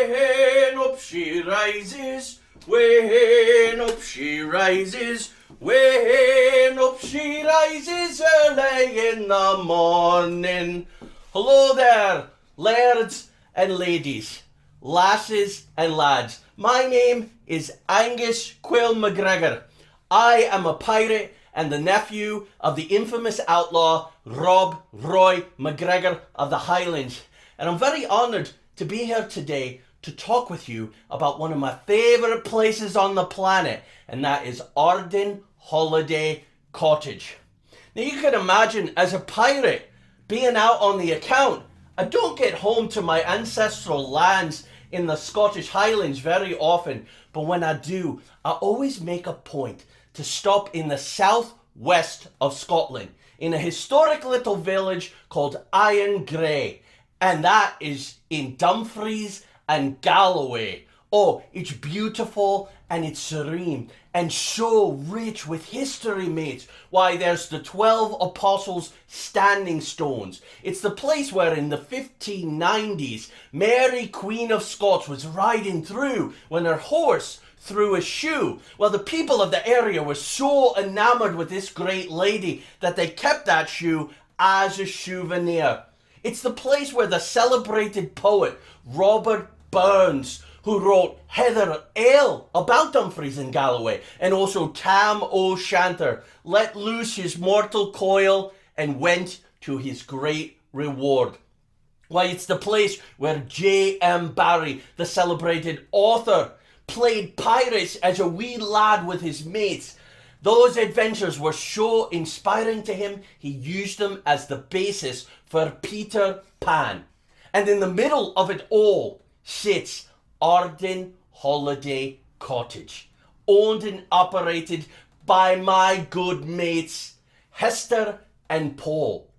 When up she rises, when up she rises, when up she rises early in the morning. Hello there, lairds and ladies, lasses and lads. My name is Angus Quill McGregor. I am a pirate and the nephew of the infamous outlaw Rob Roy McGregor of the Highlands. And I'm very honoured to be here today to talk with you about one of my favourite places on the planet, and that is Arden Cottage. Now you can imagine, as a pirate, being out on the account, I don't get home to my ancestral lands in the Scottish Highlands very often, but when I do, I always make a point to stop in the southwest of Scotland, in a historic little village called Iron Grey, and that is in Dumfries and Galloway. Oh, it's beautiful and it's serene and so rich with history, mates. Why, there's the 12 Apostles' standing stones. It's the place where in the 1590s, Mary, Queen of Scots, was riding through when her horse threw a shoe. Well, the people of the area were so enamored with this great lady that they kept that shoe as a souvenir. It's the place where the celebrated poet Robert Burns, who wrote Heather Ale about Dumfries and Galloway, and also Tam O'Shanter, let loose his mortal coil and went to his great reward. Why, it's the place where J.M. Barrie, the celebrated author, played pirates as a wee lad with his mates. Those adventures were so inspiring to him, he used them as the basis for Peter Pan. And in the middle of it all sits Arden Cottage, owned and operated by my good mates Hester and Paul.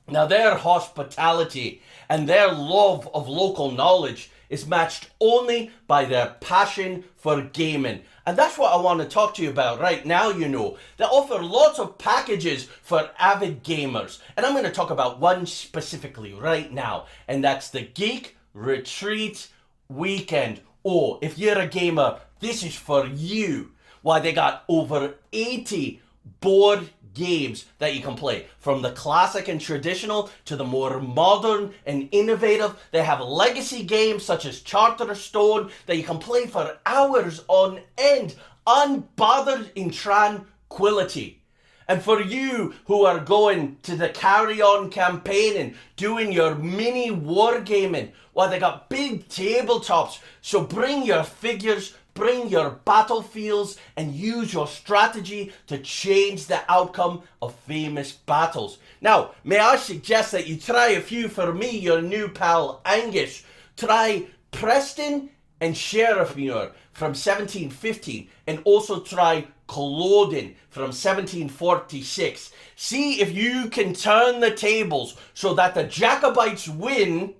Now their hospitality and their love of local knowledge is matched only by their passion for gaming. And that's what I want to talk to you about right now, you know. They offer lots of packages for avid gamers. And I'm going to talk about one specifically right now. And that's the Geek Retreats weekend. Oh, if you're a gamer, this is for you. Why, they got over 80 board games that you can play, from the classic and traditional to the more modern and innovative. They have legacy games such as Charterstone that you can play for hours on end, unbothered in tranquility. And for you who are going to the carry-on campaign and doing your mini wargaming, well, they got big tabletops, so bring your figures, bring your battlefields, and use your strategy to change the outcome of famous battles. Now, may I suggest that you try a few for me, your new pal Angus. Try Preston and Sheriffmuir from 1715, and also try Culloden from 1746. See if you can turn the tables so that the Jacobites win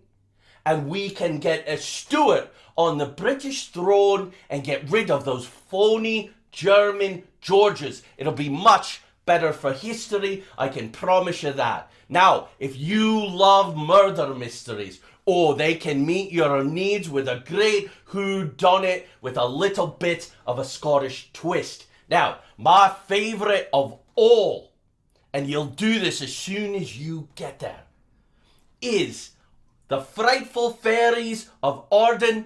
and we can get a Stuart on the British throne and get rid of those phony German Georges. It'll be much better for history, I can promise you that. Now, if you love murder mysteries, oh, they can meet your needs with a great whodunit with a little bit of a Scottish twist. Now, my favourite of all, and you'll do this as soon as you get there, is the Frightful Fairies of Arden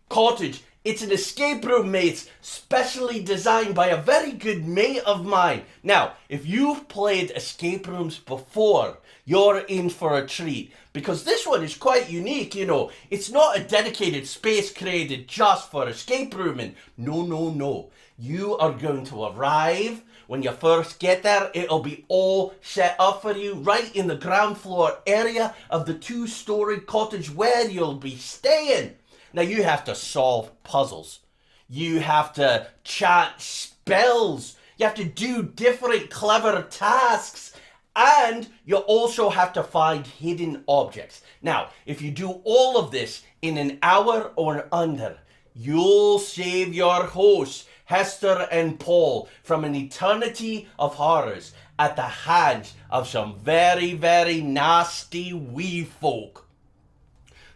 Cottage. It's an escape room, mates, specially designed by a very good mate of mine. Now, if you've played escape rooms before, you're in for a treat, because this one is quite unique, you know. It's not a dedicated space created just for escape rooming. No. You are going to arrive. When you first get there, it'll be all set up for you right in the ground floor area of the 2-story cottage where you'll be staying. Now, you have to solve puzzles. You have to chant spells. You have to do different clever tasks. And you also have to find hidden objects. Now, if you do all of this in an hour or under, you'll save your hosts, Hester and Paul, from an eternity of horrors at the hands of some very, very nasty wee folk.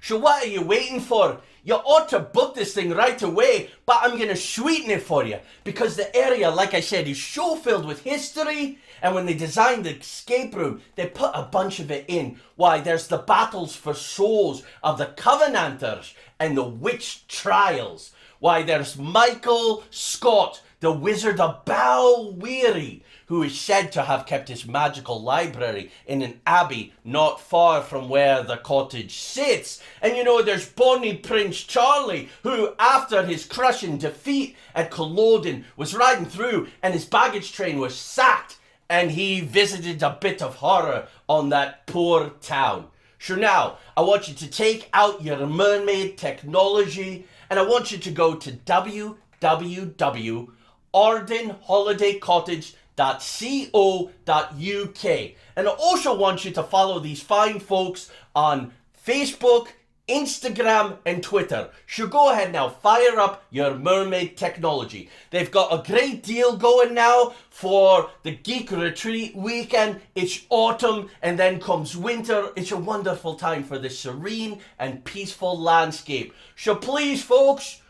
So what are you waiting for? You ought to book this thing right away, but I'm going to sweeten it for you because the area, like I said, is so filled with history. And when they designed the escape room, they put a bunch of it in. Why, there's the battles for souls of the Covenanters and the witch trials. Why, there's Michael Scott, the Wizard of Balweary, who is said to have kept his magical library in an abbey not far from where the cottage sits. And you know, there's Bonnie Prince Charlie, who after his crushing defeat at Culloden was riding through and his baggage train was sacked, and he visited a bit of horror on that poor town. So now, I want you to take out your mermaid technology and I want you to go to www.ardenholidaycottage.co.uk. And I also want you to follow these fine folks on Facebook, Instagram and Twitter. So go ahead now, fire up your mermaid technology. They've got a great deal going now for the Geek Retreat weekend. It's autumn and then comes winter. It's a wonderful time for this serene and peaceful landscape. So please folks,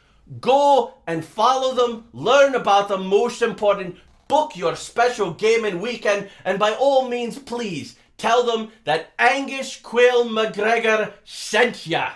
go and follow them, learn about them. Most important, book your special gaming weekend, and by all means please tell them that Angus Quayle McGregor sent ya.